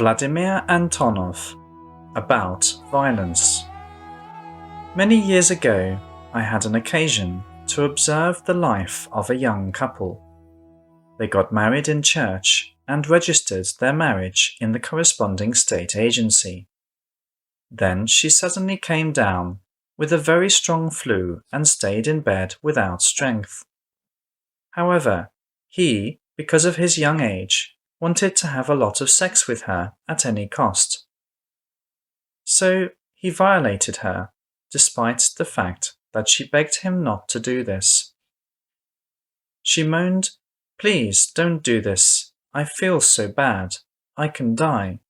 Vladimir Antonov about violence. Many years ago, I had an occasion to observe the life of a young couple. They got married in church and registered their marriage in the corresponding state agency. Then she suddenly came down with a very strong flu and stayed in bed without strength. However, he, because of his young age, wanted to have a lot of sex with her at any cost. So he violated her, despite the fact that she begged him not to do this. She moaned, "Please don't do this. I feel so bad. I can die."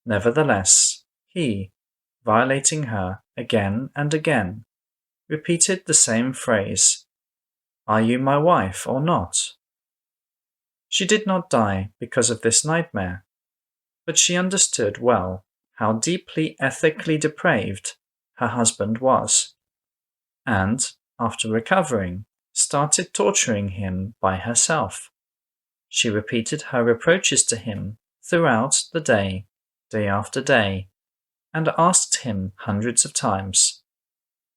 Nevertheless, he, violating her again and again, repeated the same phrase, "Are you my wife or not?" She did not die because of this nightmare, but she understood well how deeply ethically depraved her husband was, and, after recovering, started torturing him by herself. She repeated her reproaches to him throughout the day, day after day, and asked him hundreds of times,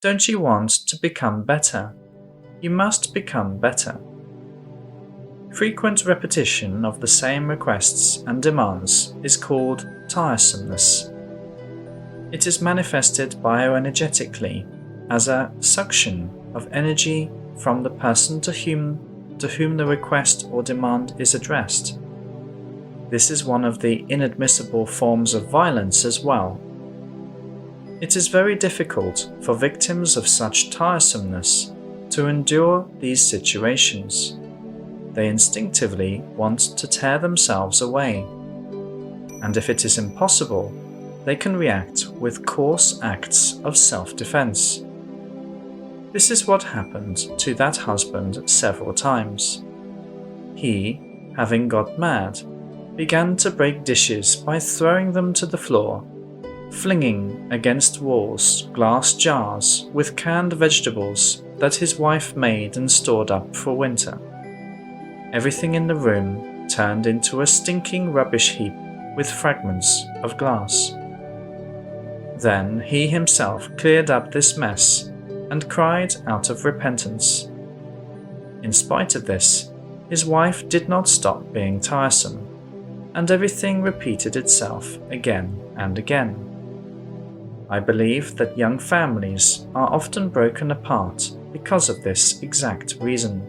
"Don't you want to become better? You must become better." Frequent repetition of the same requests and demands is called tiresomeness. It is manifested bioenergetically as a suction of energy from the person to whom the request or demand is addressed. This is one of the inadmissible forms of violence as well. It is very difficult for victims of such tiresomeness to endure these situations. They instinctively want to tear themselves away, and if it is impossible, they can react with coarse acts of self-defense. This is what happened to that husband several times. He, having got mad, began to break dishes by throwing them to the floor, flinging against walls glass jars with canned vegetables that his wife made and stored up for winter. Everything in the room turned into a stinking rubbish heap with fragments of glass. Then he himself cleared up this mess and cried out of repentance. In spite of this, his wife did not stop being tiresome, and everything repeated itself again and again. I believe that young families are often broken apart because of this exact reason.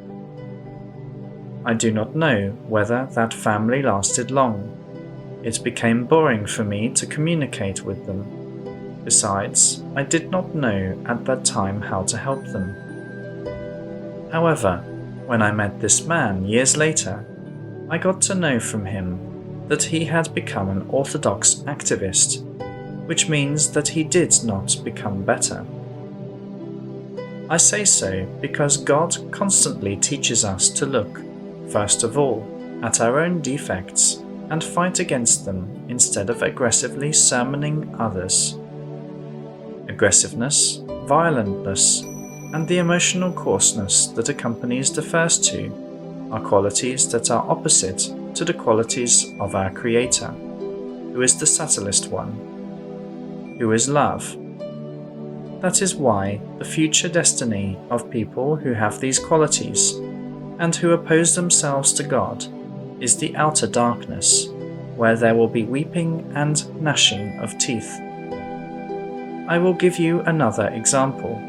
I do not know whether that family lasted long. It became boring for me to communicate with them. Besides, I did not know at that time how to help them. However, when I met this man years later, I got to know from him that he had become an orthodox activist, which means that he did not become better. I say so because God constantly teaches us to look, first of all, at our own defects and fight against them instead of aggressively sermoning others. Aggressiveness, violentness, and the emotional coarseness that accompanies the first two are qualities that are opposite to the qualities of our Creator, who is the subtlest one, who is love. That is why the future destiny of people who have these qualities and who oppose themselves to God is the outer darkness, where there will be weeping and gnashing of teeth. I will give you another example.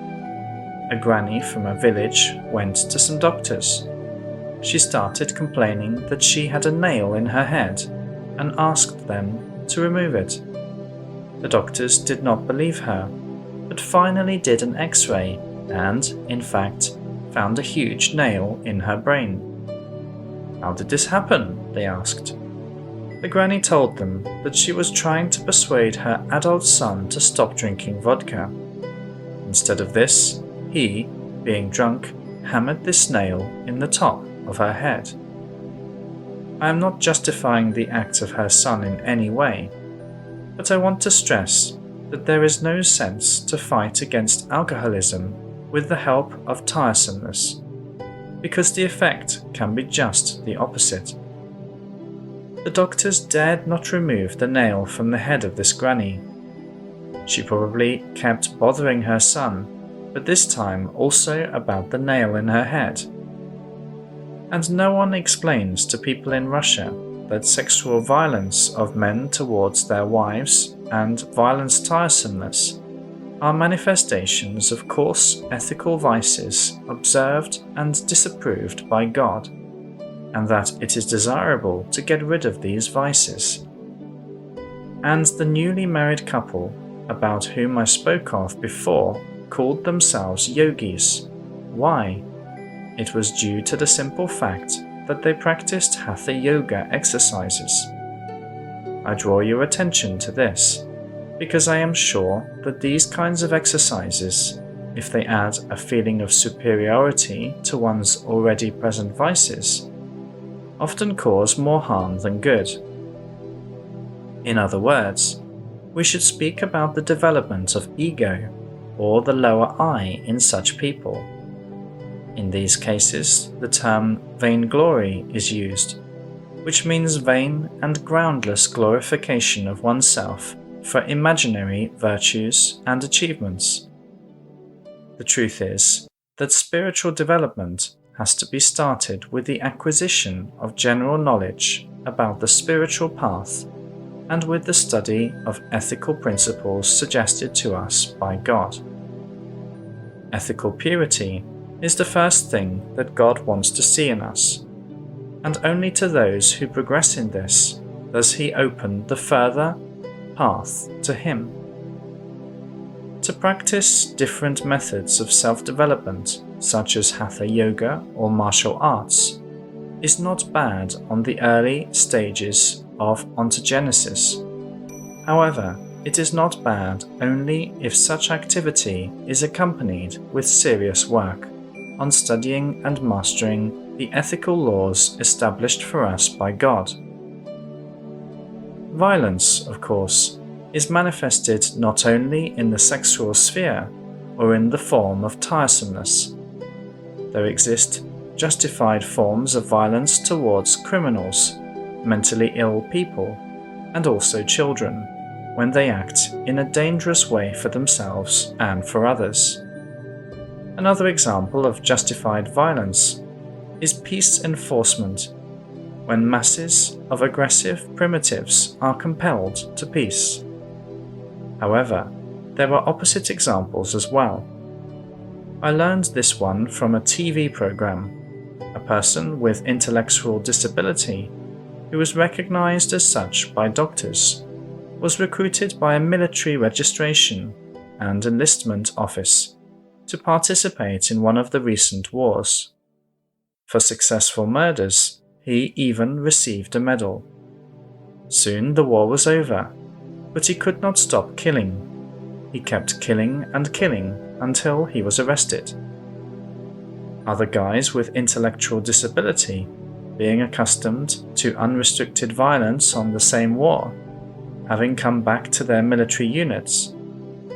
A granny from a village went to some doctors. She started complaining that she had a nail in her head and asked them to remove it. The doctors did not believe her, but finally did an X-ray and, in fact, found a huge nail in her brain. "How did this happen?" they asked. The granny told them that she was trying to persuade her adult son to stop drinking vodka. Instead of this, he, being drunk, hammered this nail in the top of her head. I am not justifying the act of her son in any way, but I want to stress that there is no sense to fight against alcoholism with the help of tiresomeness, because the effect can be just the opposite. The doctors dared not remove the nail from the head of this granny. She probably kept bothering her son, but this time also about the nail in her head. And no one explains to people in Russia that sexual violence of men towards their wives and violence tiresomeness are manifestations of coarse ethical vices observed and disapproved by God, and that it is desirable to get rid of these vices. And the newly married couple, about whom I spoke of before, called themselves yogis. Why? It was due to the simple fact that they practiced Hatha Yoga exercises. I draw your attention to this because I am sure that these kinds of exercises, if they add a feeling of superiority to one's already present vices, often cause more harm than good. In other words, we should speak about the development of ego, or the lower I in such people. In these cases, the term vainglory is used, which means vain and groundless glorification of oneself for imaginary virtues and achievements. The truth is that spiritual development has to be started with the acquisition of general knowledge about the spiritual path and with the study of ethical principles suggested to us by God. Ethical purity is the first thing that God wants to see in us, and only to those who progress in this does He open the further path to Him. To practice different methods of self-development, such as Hatha Yoga or martial arts, is not bad on the early stages of ontogenesis. However, it is not bad only if such activity is accompanied with serious work on studying and mastering the ethical laws established for us by God. Violence, of course, is manifested not only in the sexual sphere or in the form of tiresomeness. There exist justified forms of violence towards criminals, mentally ill people, and also children, when they act in a dangerous way for themselves and for others. Another example of justified violence is peace enforcement, when masses of aggressive primitives are compelled to peace. However, there are opposite examples as well. I learned this one from a TV program. A person with intellectual disability, who was recognized as such by doctors, was recruited by a military registration and enlistment office to participate in one of the recent wars. For successful murders, he even received a medal. Soon the war was over, but he could not stop killing. He kept killing and killing until he was arrested. Other guys with intellectual disability, being accustomed to unrestricted violence on the same war, having come back to their military units,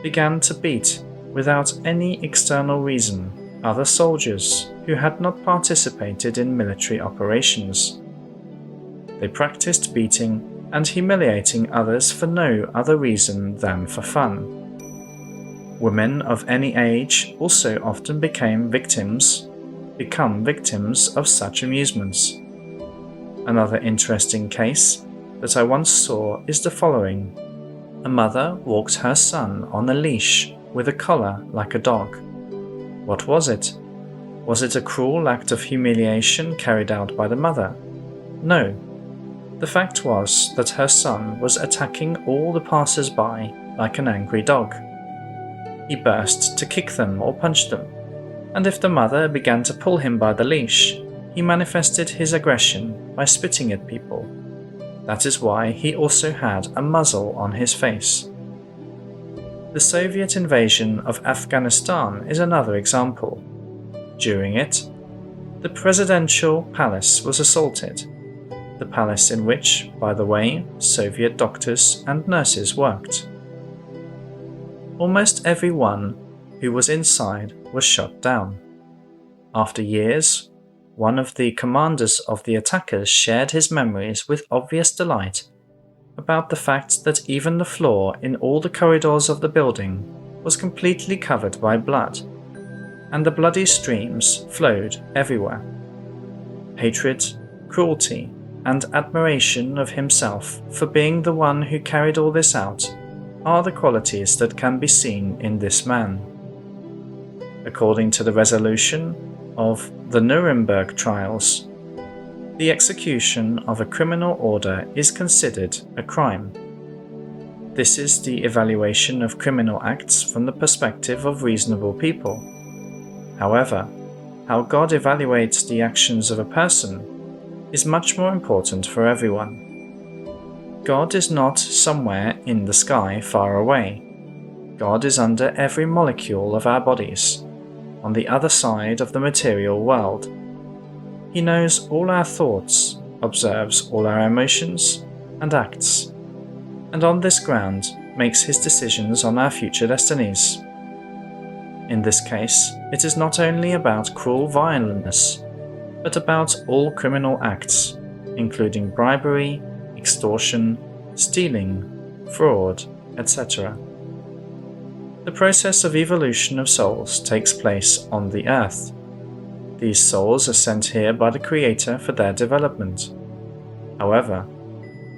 began to beat, without any external reason, other soldiers who had not participated in military operations. They practiced beating and humiliating others for no other reason than for fun. Women of any age also often become victims of such amusements. Another interesting case that I once saw is the following. A mother walked her son on a leash with a collar like a dog. What was it? Was it a cruel act of humiliation carried out by the mother? No. The fact was that her son was attacking all the passers-by like an angry dog. He burst to kick them or punch them, and if the mother began to pull him by the leash, he manifested his aggression by spitting at people. That is why he also had a muzzle on his face. The Soviet invasion of Afghanistan is another example. During it, the presidential palace was assaulted, the palace in which, by the way, Soviet doctors and nurses worked. Almost everyone who was inside was shot down. After years, one of the commanders of the attackers shared his memories with obvious delight about the fact that even the floor in all the corridors of the building was completely covered by blood, and the bloody streams flowed everywhere. Hatred, cruelty, and admiration of himself for being the one who carried all this out are the qualities that can be seen in this man. According to the resolution of the Nuremberg trials, the execution of a criminal order is considered a crime. This is the evaluation of criminal acts from the perspective of reasonable people. However, how God evaluates the actions of a person is much more important for everyone. God is not somewhere in the sky far away. God is under every molecule of our bodies, on the other side of the material world. He knows all our thoughts, observes all our emotions and acts, and on this ground makes his decisions on our future destinies. In this case, it is not only about cruel violence, but about all criminal acts, including bribery, extortion, stealing, fraud, etc. The process of evolution of souls takes place on the earth. These souls are sent here by the Creator for their development. However,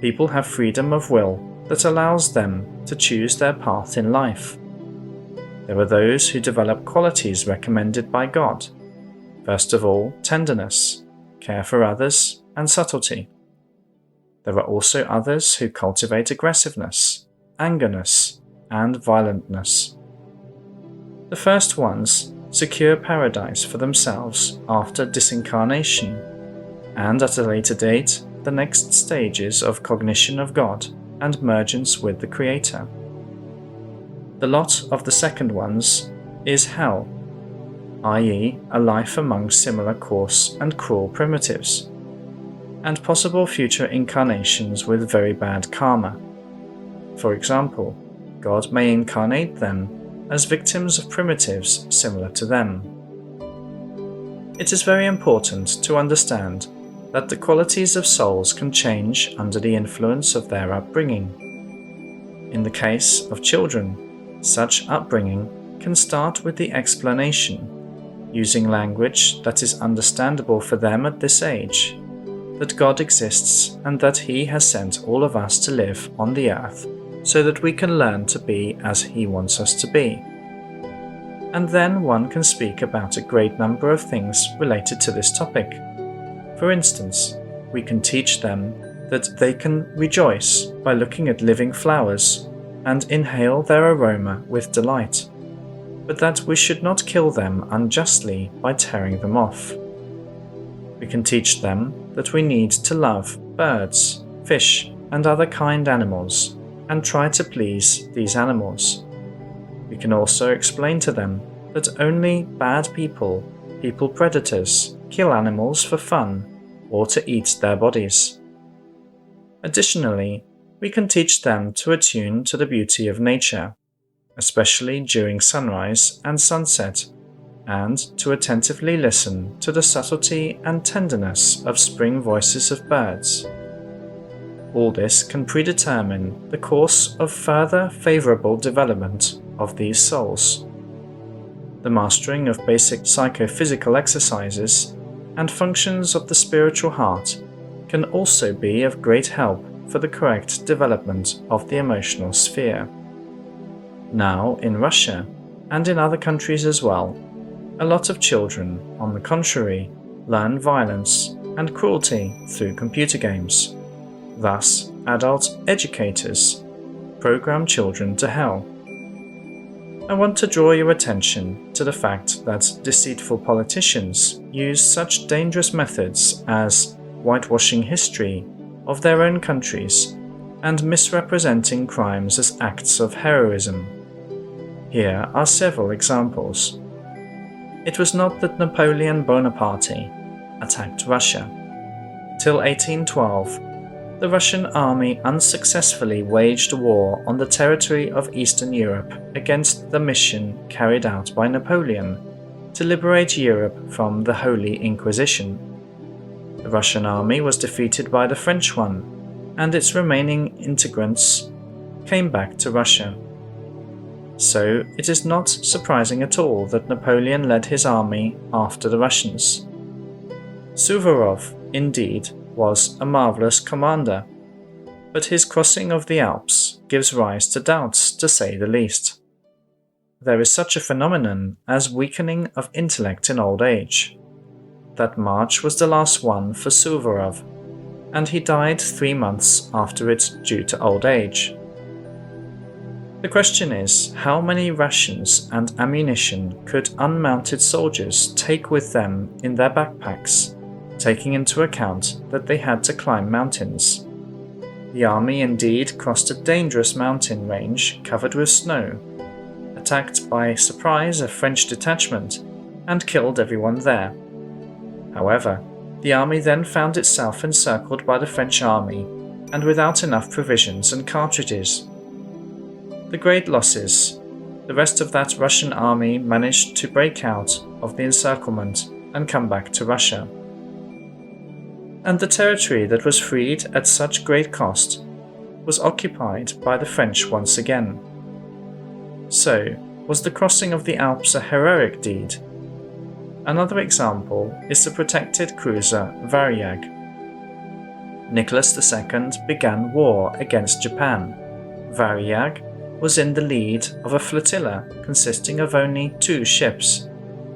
people have freedom of will that allows them to choose their path in life. There are those who develop qualities recommended by God. First of all, tenderness, care for others, and subtlety. There are also others who cultivate aggressiveness, angerness, and violentness. The first ones secure paradise for themselves after disincarnation, and at a later date, the next stages of cognition of God and mergence with the Creator. The lot of the second ones is hell, i.e., a life among similar coarse and cruel primitives, and possible future incarnations with very bad karma. For example, God may incarnate them as victims of primitives similar to them. It is very important to understand that the qualities of souls can change under the influence of their upbringing. In the case of children, such upbringing can start with the explanation, using language that is understandable for them at this age, that God exists and that He has sent all of us to live on the earth so that we can learn to be as He wants us to be. And then one can speak about a great number of things related to this topic. For instance, we can teach them that they can rejoice by looking at living flowers and inhale their aroma with delight, but that we should not kill them unjustly by tearing them off. We can teach them that we need to love birds, fish, and other kind animals, and try to please these animals. We can also explain to them that only bad people predators, kill animals for fun or to eat their bodies. Additionally, we can teach them to attune to the beauty of nature, especially during sunrise and sunset, and to attentively listen to the subtlety and tenderness of spring voices of birds. All this can predetermine the course of further favorable development of these souls. The mastering of basic psychophysical exercises and functions of the spiritual heart can also be of great help for the correct development of the emotional sphere. Now, in Russia, and in other countries as well, a lot of children, on the contrary, learn violence and cruelty through computer games. Thus, adult educators program children to hell. I want to draw your attention to the fact that deceitful politicians use such dangerous methods as whitewashing history of their own countries and misrepresenting crimes as acts of heroism. Here are several examples. It was not that Napoleon Bonaparte attacked Russia. Till 1812, the Russian army unsuccessfully waged war on the territory of Eastern Europe against the mission carried out by Napoleon, to liberate Europe from the Holy Inquisition. The Russian army was defeated by the French one, and its remaining integrants came back to Russia. So it is not surprising at all that Napoleon led his army after the Russians. Suvorov, indeed, was a marvelous commander, but his crossing of the Alps gives rise to doubts, to say the least. There is such a phenomenon as weakening of intellect in old age. That march was the last one for Suvorov, and he died 3 months after it due to old age. The question is, how many rations and ammunition could unmounted soldiers take with them in their backpacks, taking into account that they had to climb mountains? The army indeed crossed a dangerous mountain range covered with snow, attacked by surprise a French detachment, and killed everyone there. However, the army then found itself encircled by the French army and without enough provisions and cartridges. The great losses. The rest of that Russian army managed to break out of the encirclement and come back to Russia. And the territory that was freed at such great cost was occupied by the French once again. So, was the crossing of the Alps a heroic deed? Another example is the protected cruiser Varyag. Nicholas II began war against Japan. Varyag was in the lead of a flotilla consisting of only 2 ships,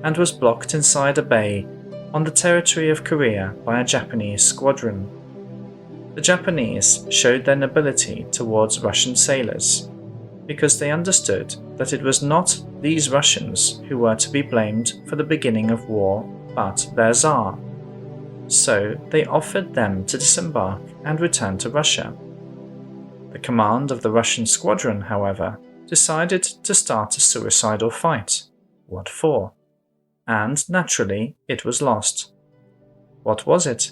and was blocked inside a bay on the territory of Korea by a Japanese squadron. The Japanese showed their nobility towards Russian sailors, because they understood that it was not these Russians who were to be blamed for the beginning of war, but their Tsar. So they offered them to disembark and return to Russia. The command of the Russian squadron, however, decided to start a suicidal fight. What for? And naturally, it was lost. What was it?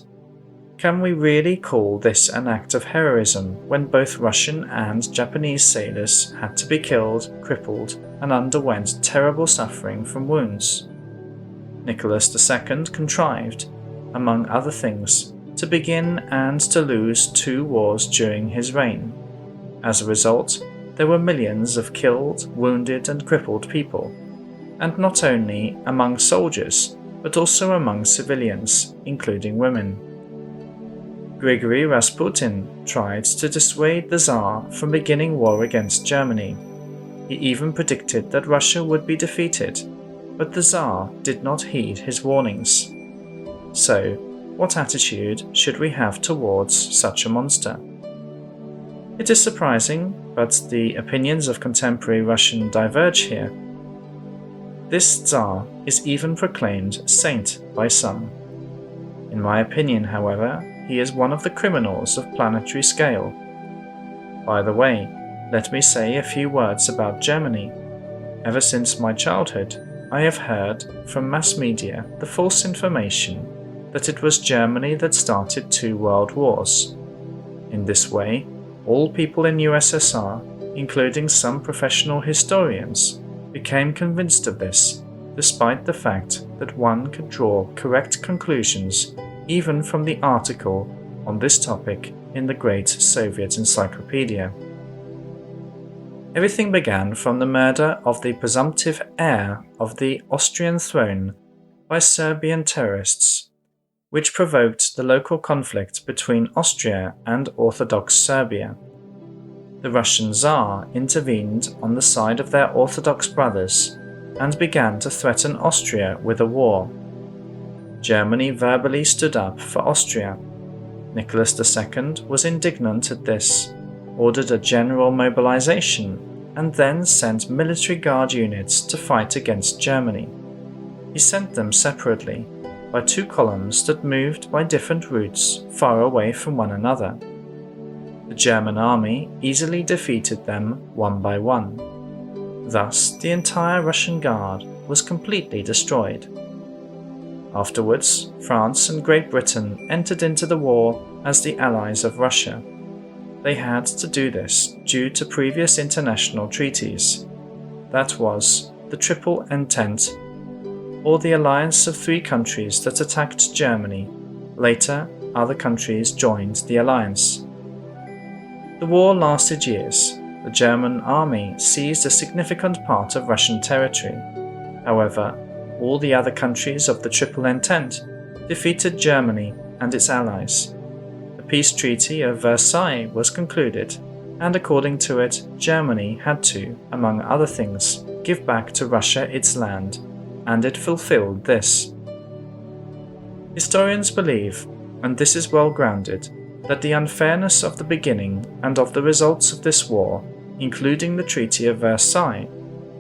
Can we really call this an act of heroism when both Russian and Japanese sailors had to be killed, crippled, and underwent terrible suffering from wounds? Nicholas II contrived, among other things, to begin and to lose 2 wars during his reign. As a result, there were millions of killed, wounded, and crippled people, and not only among soldiers, but also among civilians, including women. Grigory Rasputin tried to dissuade the Tsar from beginning war against Germany. He even predicted that Russia would be defeated, but the Tsar did not heed his warnings. So, what attitude should we have towards such a monster? It is surprising, but the opinions of contemporary Russian diverge here. This Tsar is even proclaimed saint by some. In my opinion, however, he is one of the criminals of planetary scale. By the way, let me say a few words about Germany. Ever since my childhood, I have heard from mass media the false information that it was Germany that started 2 world wars. In this way, all people in USSR, including some professional historians, became convinced of this, despite the fact that one could draw correct conclusions even from the article on this topic in the Great Soviet Encyclopedia. Everything began from the murder of the presumptive heir of the Austrian throne by Serbian terrorists, which provoked the local conflict between Austria and Orthodox Serbia. The Russian Tsar intervened on the side of their Orthodox brothers and began to threaten Austria with a war. Germany verbally stood up for Austria. Nicholas II was indignant at this, ordered a general mobilization, and then sent military guard units to fight against Germany. He sent them separately, by 2 columns that moved by different routes far away from one another. The German army easily defeated them one by one. Thus, the entire Russian Guard was completely destroyed. Afterwards, France and Great Britain entered into the war as the allies of Russia. They had to do this due to previous international treaties. That was the Triple Entente, or the alliance of 3 countries that attacked Germany. Later, other countries joined the alliance. The war lasted years. The German army seized a significant part of Russian territory. However, all the other countries of the Triple Entente defeated Germany and its allies. The peace treaty of Versailles was concluded, and according to it, Germany had to, among other things, give back to Russia its land, and it fulfilled this. Historians believe, and this is well grounded, that the unfairness of the beginning and of the results of this war, including the Treaty of Versailles,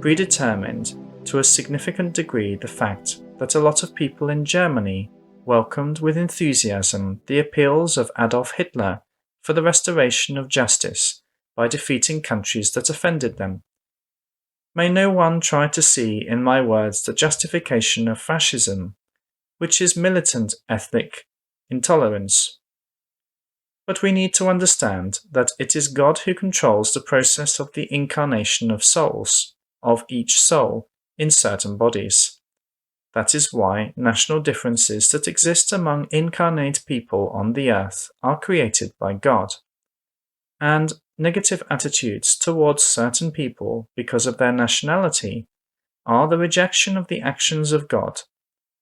predetermined to a significant degree the fact that a lot of people in Germany welcomed with enthusiasm the appeals of Adolf Hitler for the restoration of justice by defeating countries that offended them. May no one try to see in my words the justification of fascism, which is militant ethnic intolerance. But we need to understand that it is God who controls the process of the incarnation of souls, of each soul, in certain bodies. That is why national differences that exist among incarnate people on the earth are created by God. And negative attitudes towards certain people because of their nationality are the rejection of the actions of God,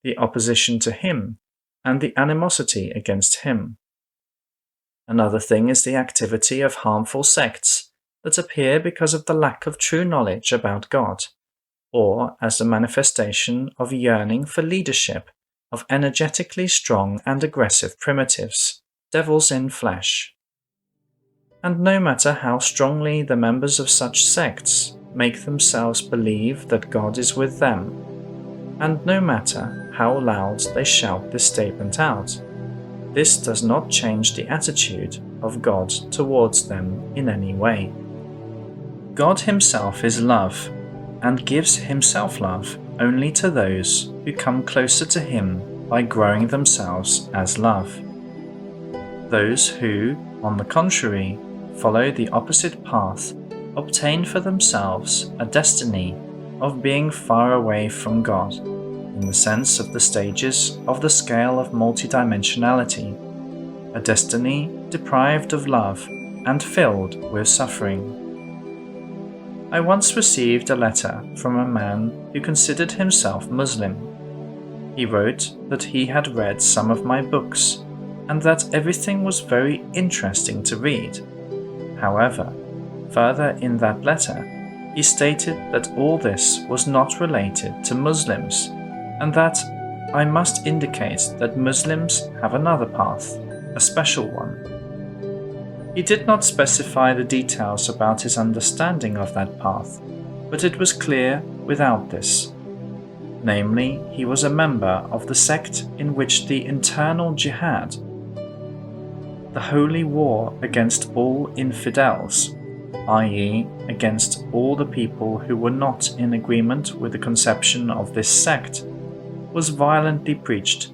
the opposition to Him, and the animosity against Him. Another thing is the activity of harmful sects that appear because of the lack of true knowledge about God, or as the manifestation of yearning for leadership of energetically strong and aggressive primitives, devils in flesh. And no matter how strongly the members of such sects make themselves believe that God is with them, and no matter how loud they shout this statement out, this does not change the attitude of God towards them in any way. God Himself is love, and gives Himself love only to those who come closer to Him by growing themselves as love. Those who, on the contrary, follow the opposite path obtain for themselves a destiny of being far away from God, in the sense of the stages of the scale of multidimensionality, a destiny deprived of love and filled with suffering. I once received a letter from a man who considered himself Muslim. He wrote that he had read some of my books and that everything was very interesting to read. However, further in that letter, he stated that all this was not related to Muslims and that I must indicate that Muslims have another path, a special one. He did not specify the details about his understanding of that path, but it was clear without this. Namely, he was a member of the sect in which the internal jihad, the holy war against all infidels, i.e., against all the people who were not in agreement with the conception of this sect, was violently preached,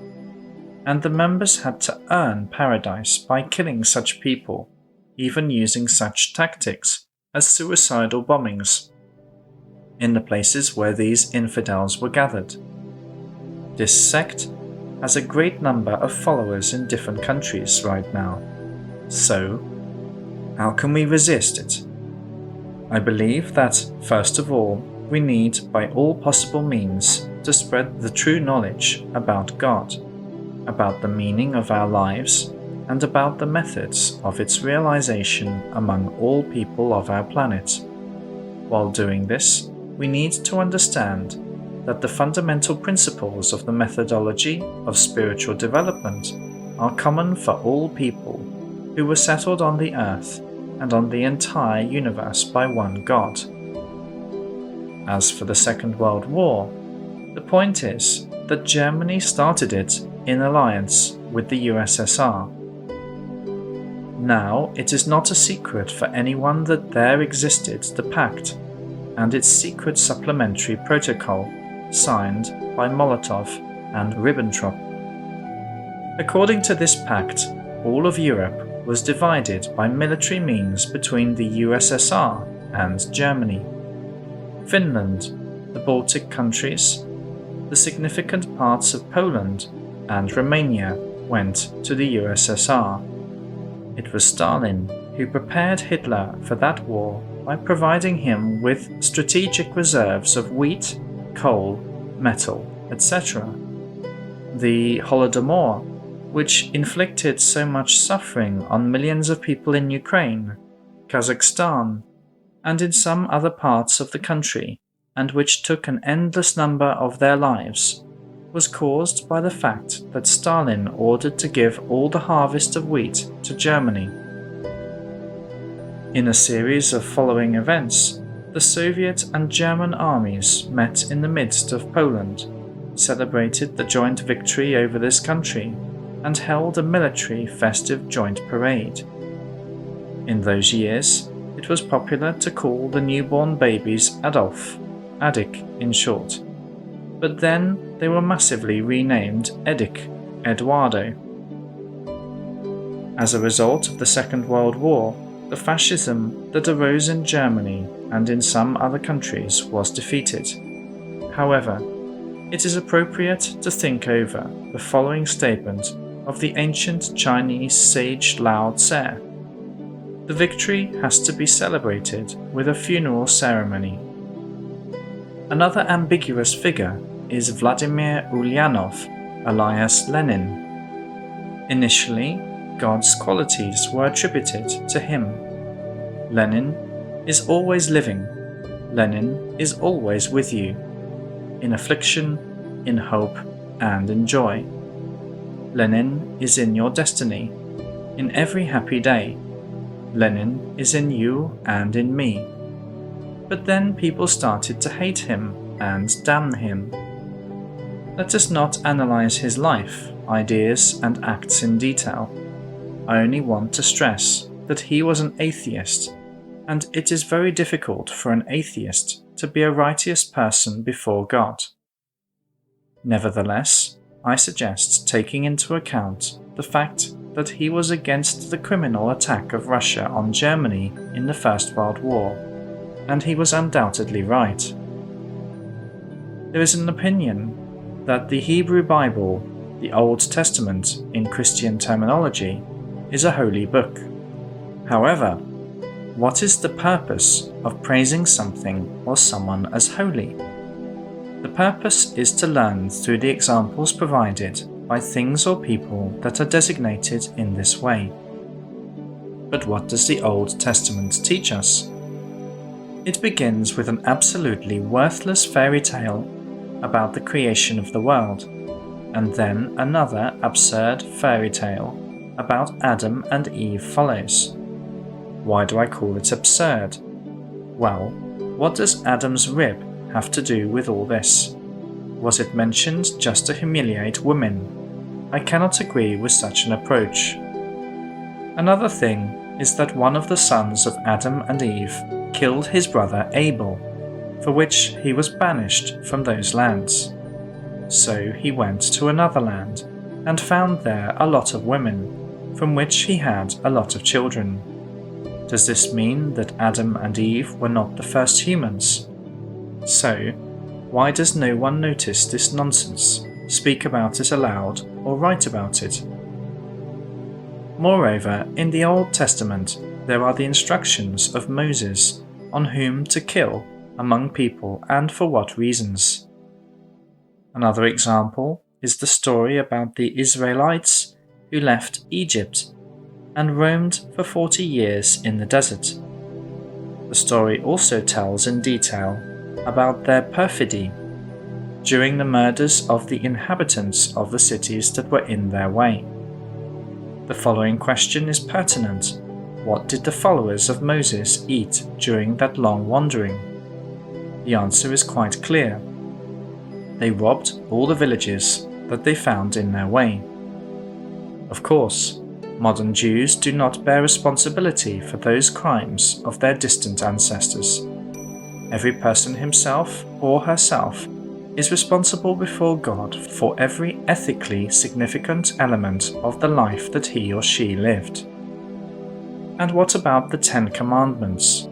and the members had to earn paradise by killing such people, even using such tactics as suicidal bombings in the places where these infidels were gathered. This sect has a great number of followers in different countries right now. So, how can we resist it? I believe that, first of all, we need by all possible means to spread the true knowledge about God, about the meaning of our lives, and about the methods of its realization among all people of our planet. While doing this, we need to understand that the fundamental principles of the methodology of spiritual development are common for all people who were settled on the earth and on the entire universe by one God. As for the Second World War, the point is that Germany started it in alliance with the USSR. Now it is not a secret for anyone that there existed the Pact and its secret supplementary protocol signed by Molotov and Ribbentrop. According to this pact, all of Europe was divided by military means between the USSR and Germany. Finland, the Baltic countries, the significant parts of Poland and Romania went to the USSR. It was Stalin who prepared Hitler for that war by providing him with strategic reserves of wheat, coal, metal, etc. The Holodomor, which inflicted so much suffering on millions of people in Ukraine, Kazakhstan, and in some other parts of the country, and which took an endless number of their lives, was caused by the fact that Stalin ordered to give all the harvest of wheat to Germany. In a series of following events, the Soviet and German armies met in the midst of Poland, celebrated the joint victory over this country, and held a military festive joint parade. In those years, it was popular to call the newborn babies Adolf, Adik in short, but then they were massively renamed Edik, Eduardo. As a result of the Second World War, the fascism that arose in Germany and in some other countries was defeated. However, it is appropriate to think over the following statement of the ancient Chinese sage Lao Tse. The victory has to be celebrated with a funeral ceremony. Another ambiguous figure is Vladimir Ulyanov, alias Lenin. Initially, God's qualities were attributed to him. Lenin is always living. Lenin is always with you, in affliction, in hope, and in joy. Lenin is in your destiny, in every happy day. Lenin is in you and in me. But then people started to hate him and damn him. Let us not analyze his life, ideas, and acts in detail. I only want to stress that he was an atheist, and it is very difficult for an atheist to be a righteous person before God. Nevertheless, I suggest taking into account the fact that he was against the criminal attack of Russia on Germany in the First World War, and he was undoubtedly right. There is an opinion that the Hebrew Bible, the Old Testament in Christian terminology, is a holy book. However, what is the purpose of praising something or someone as holy? The purpose is to learn through the examples provided by things or people that are designated in this way. But what does the Old Testament teach us? It begins with an absolutely worthless fairy tale about the creation of the world, and then another absurd fairy tale about Adam and Eve follows. Why do I call it absurd? Well, what does Adam's rib have to do with all this? Was it mentioned just to humiliate women? I cannot agree with such an approach. Another thing is that one of the sons of Adam and Eve killed his brother Abel, for which he was banished from those lands. So he went to another land and found there a lot of women, from which he had a lot of children. Does this mean that Adam and Eve were not the first humans? So, why does no one notice this nonsense, speak about it aloud, or write about it? Moreover, in the Old Testament, there are the instructions of Moses on whom to kill among people and for what reasons. Another example is the story about the Israelites who left Egypt and roamed for 40 years in the desert. The story also tells in detail about their perfidy during the murders of the inhabitants of the cities that were in their way. The following question is pertinent. What did the followers of Moses eat during that long wandering? The answer is quite clear. They robbed all the villages that they found in their way. Of course, modern Jews do not bear responsibility for those crimes of their distant ancestors. Every person himself or herself is responsible before God for every ethically significant element of the life that he or she lived. And what about the 10 Commandments?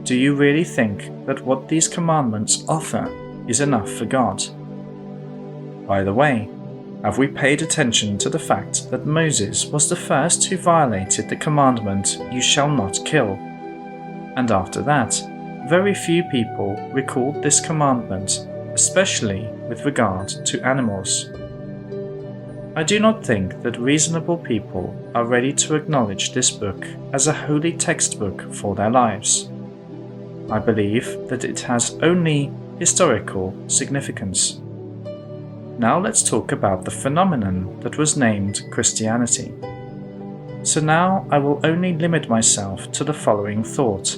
Do you really think that what these commandments offer is enough for God? By the way, have we paid attention to the fact that Moses was the first who violated the commandment, "You shall not kill"? And after that, very few people recalled this commandment, especially with regard to animals. I do not think that reasonable people are ready to acknowledge this book as a holy textbook for their lives. I believe that it has only historical significance. Now let's talk about the phenomenon that was named Christianity. So now I will only limit myself to the following thought.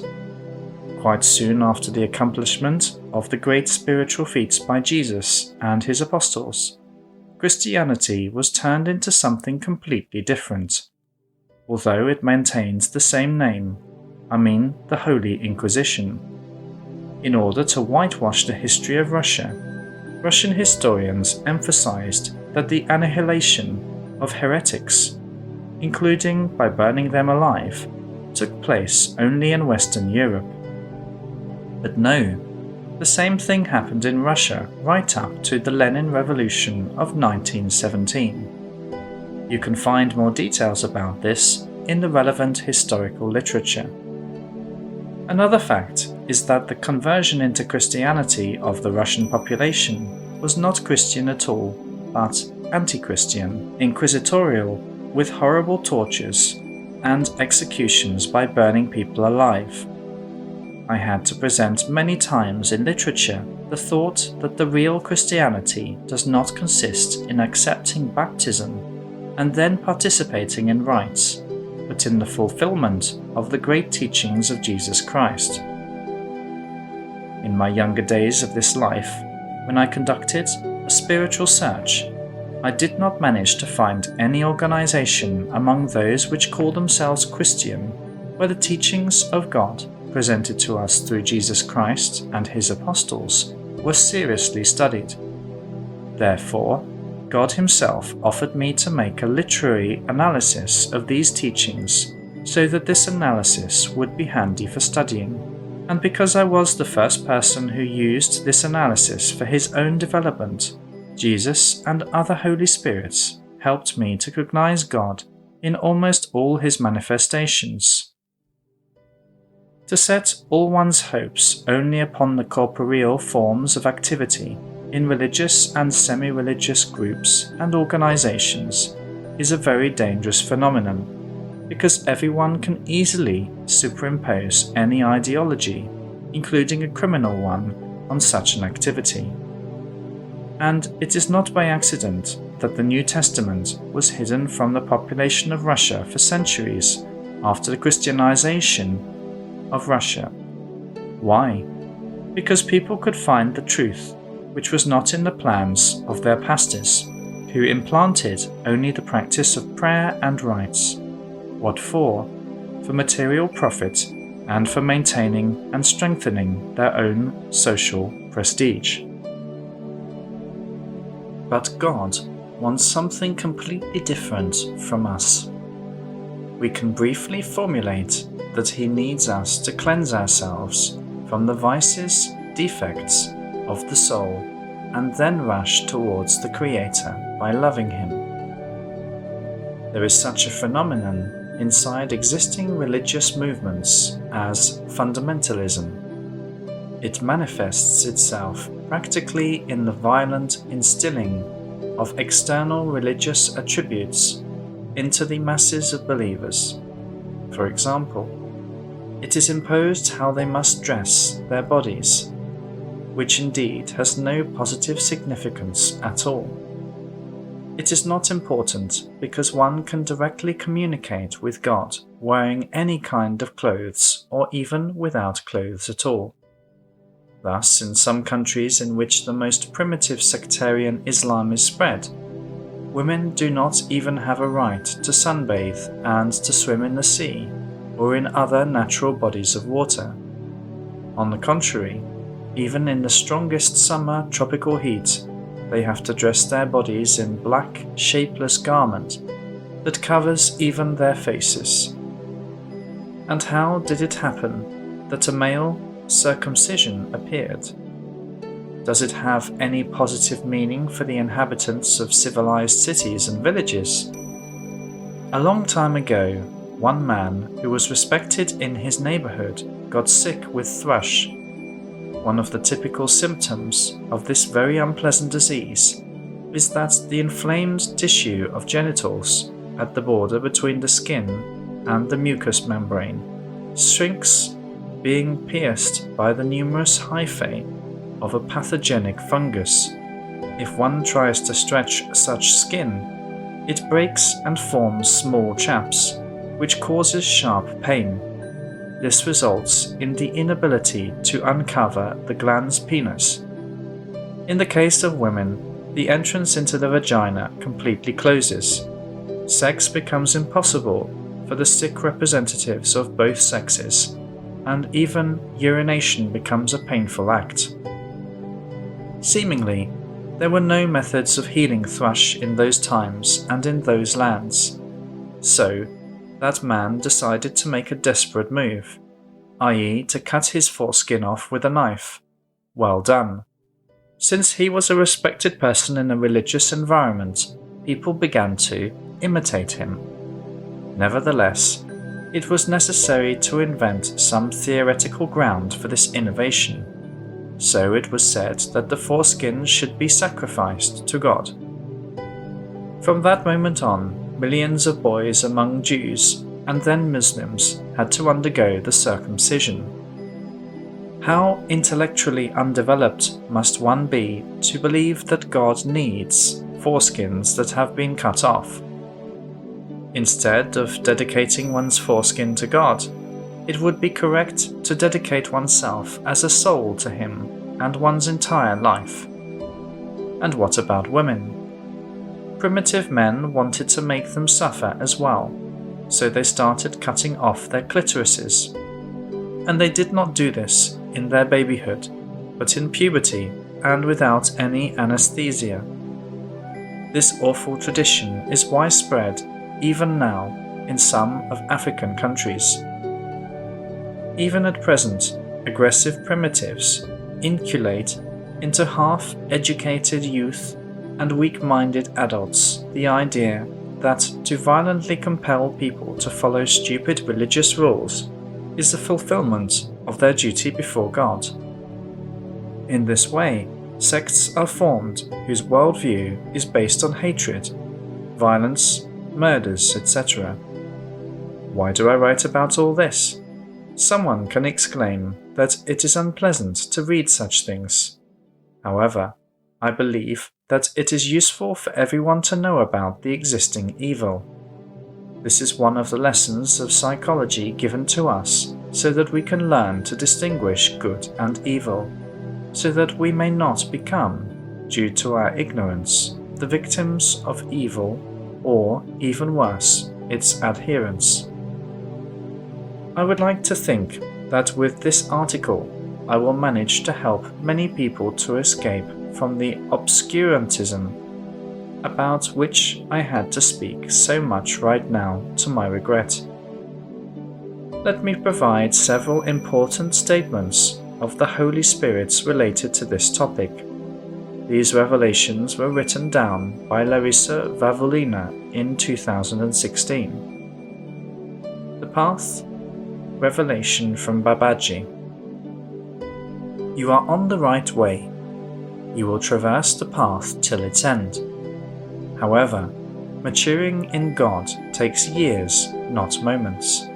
Quite soon after the accomplishment of the great spiritual feats by Jesus and his apostles, Christianity was turned into something completely different. Although it maintains the same name, I mean the Holy Inquisition. In order to whitewash the history of Russia, Russian historians emphasized that the annihilation of heretics, including by burning them alive, took place only in Western Europe. But no, the same thing happened in Russia right up to the Lenin Revolution of 1917. You can find more details about this in the relevant historical literature. Another fact is that the conversion into Christianity of the Russian population was not Christian at all, but anti-Christian, inquisitorial, with horrible tortures and executions by burning people alive. I had to present many times in literature the thought that the real Christianity does not consist in accepting baptism and then participating in rites, but in the fulfillment of the great teachings of Jesus Christ. In my younger days of this life, when I conducted a spiritual search, I did not manage to find any organization among those which call themselves Christian where the teachings of God presented to us through Jesus Christ and his apostles were seriously studied. Therefore, God himself offered me to make a literary analysis of these teachings so that this analysis would be handy for studying. And because I was the first person who used this analysis for his own development, Jesus and other Holy Spirits helped me to recognize God in almost all his manifestations. To set all one's hopes only upon the corporeal forms of activity in religious and semi-religious groups and organizations is a very dangerous phenomenon, because everyone can easily superimpose any ideology, including a criminal one, on such an activity. And it is not by accident that the New Testament was hidden from the population of Russia for centuries after the Christianization of Russia. Why? Because people could find the truth, which was not in the plans of their pastors, who implanted only the practice of prayer and rites. What for? For material profit and for maintaining and strengthening their own social prestige. But God wants something completely different from us. We can briefly formulate that he needs us to cleanse ourselves from the vices, defects of the soul, and then rush towards the Creator by loving him. There is such a phenomenon inside existing religious movements as fundamentalism. It manifests itself practically in the violent instilling of external religious attributes into the masses of believers. For example, it is imposed how they must dress their bodies, which indeed has no positive significance at all. It is not important because one can directly communicate with God wearing any kind of clothes or even without clothes at all. Thus, in some countries in which the most primitive sectarian Islam is spread, women do not even have a right to sunbathe and to swim in the sea or in other natural bodies of water. On the contrary, even in the strongest summer tropical heat, they have to dress their bodies in black, shapeless garment that covers even their faces. And how did it happen that a male circumcision appeared? Does it have any positive meaning for the inhabitants of civilized cities and villages? A long time ago, one man who was respected in his neighborhood got sick with thrush. One of the typical symptoms of this very unpleasant disease is that the inflamed tissue of genitals at the border between the skin and the mucous membrane shrinks, being pierced by the numerous hyphae of a pathogenic fungus. If one tries to stretch such skin, it breaks and forms small chaps, which causes sharp pain. This results in the inability to uncover the glans penis. In the case of women, the entrance into the vagina completely closes. Sex becomes impossible for the sick representatives of both sexes, and even urination becomes a painful act. Seemingly, there were no methods of healing thrush in those times and in those lands. So, that man decided to make a desperate move, i.e. to cut his foreskin off with a knife. Well done. Since he was a respected person in a religious environment, people began to imitate him. Nevertheless, it was necessary to invent some theoretical ground for this innovation. So it was said that the foreskin should be sacrificed to God. From that moment on, millions of boys among Jews and then Muslims had to undergo the circumcision. How intellectually undeveloped must one be to believe that God needs foreskins that have been cut off? Instead of dedicating one's foreskin to God, it would be correct to dedicate oneself as a soul to Him and one's entire life. And what about women? Primitive men wanted to make them suffer as well, so they started cutting off their clitorises. And they did not do this in their babyhood, but in puberty and without any anesthesia. This awful tradition is widespread even now in some of African countries. Even at present, aggressive primitives inculcate into half-educated youth and weak-minded adults the idea that to violently compel people to follow stupid religious rules is the fulfillment of their duty before God. In this way, sects are formed whose worldview is based on hatred, violence, murders, etc. Why do I write about all this? Someone can exclaim that it is unpleasant to read such things. However, I believe that it is useful for everyone to know about the existing evil. This is one of the lessons of psychology given to us so that we can learn to distinguish good and evil, so that we may not become, due to our ignorance, the victims of evil or, even worse, its adherents. I would like to think that with this article I will manage to help many people to escape from the obscurantism about which I had to speak so much right now to my regret. Let me provide several important statements of the Holy Spirits related to this topic. These revelations were written down by Larissa Vavolina in 2016. The Path, Revelation from Babaji. You are on the right way. You will traverse the path till its end. However, maturing in God takes years, not moments.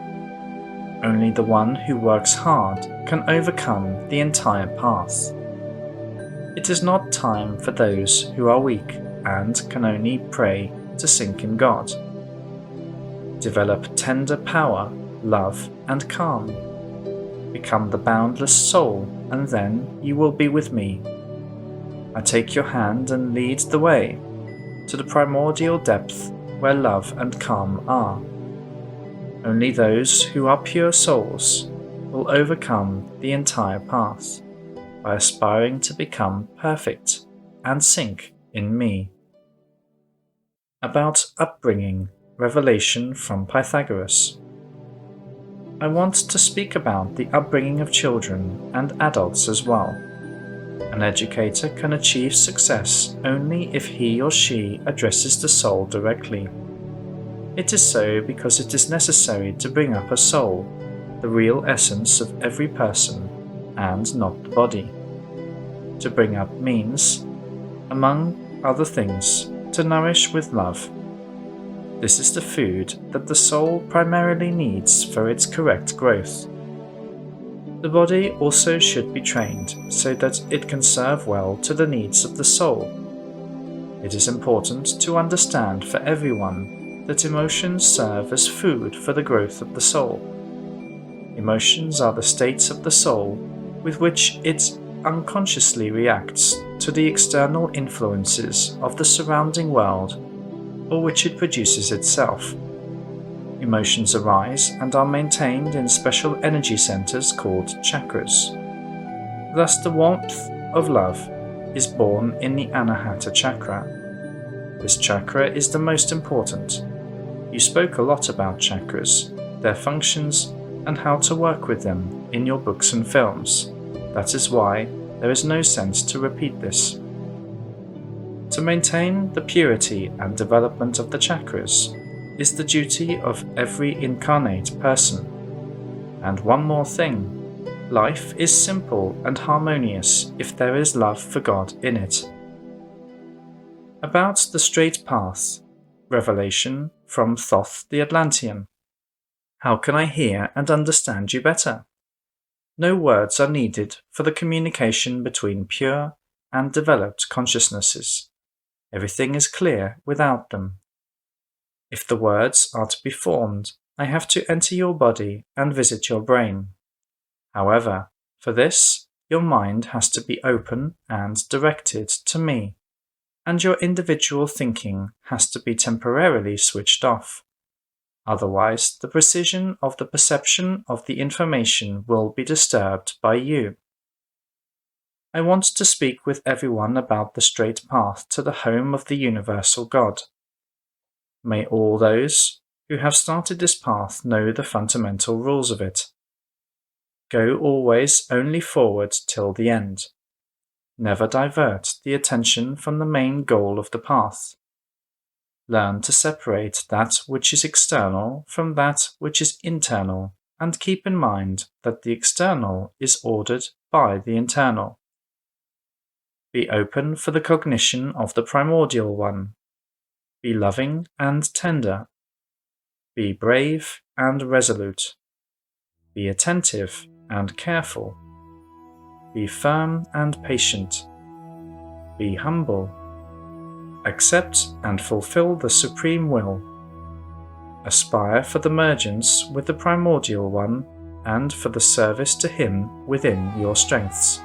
Only the one who works hard can overcome the entire path. It is not time for those who are weak and can only pray to sink in God. Develop tender power, love, and calm. Become the boundless soul, and then you will be with me. I take your hand and lead the way to the primordial depth where love and calm are. Only those who are pure souls will overcome the entire path by aspiring to become perfect and sink in me. About upbringing, revelation from Pythagoras. I want to speak about the upbringing of children and adults as well. An educator can achieve success only if he or she addresses the soul directly. It is so because it is necessary to bring up a soul, the real essence of every person, and not the body. To bring up means, among other things, to nourish with love. This is the food that the soul primarily needs for its correct growth. The body also should be trained so that it can serve well to the needs of the soul. It is important to understand for everyone that emotions serve as food for the growth of the soul. Emotions are the states of the soul with which it unconsciously reacts to the external influences of the surrounding world, or which it produces itself. Emotions arise and are maintained in special energy centers called chakras. Thus, the warmth of love is born in the Anahata chakra. This chakra is the most important. You spoke a lot about chakras, their functions, and how to work with them in your books and films. That is why there is no sense to repeat this. To maintain the purity and development of the chakras is the duty of every incarnate person. And one more thing, life is simple and harmonious if there is love for God in it. About the straight path, revelation from Thoth the Atlantean. How can I hear and understand you better? No words are needed for the communication between pure and developed consciousnesses. Everything is clear without them. If the words are to be formed, I have to enter your body and visit your brain. However, for this, your mind has to be open and directed to me, and your individual thinking has to be temporarily switched off. Otherwise, the precision of the perception of the information will be disturbed by you. I want to speak with everyone about the straight path to the home of the universal God. May all those who have started this path know the fundamental rules of it. Go always only forward till the end. Never divert the attention from the main goal of the path. Learn to separate that which is external from that which is internal, and keep in mind that the external is ordered by the internal. Be open for the cognition of the primordial one. Be loving and tender. Be brave and resolute. Be attentive and careful. Be firm and patient. Be humble. Accept and fulfill the supreme will. Aspire for the mergence with the primordial one and for the service to him within your strengths.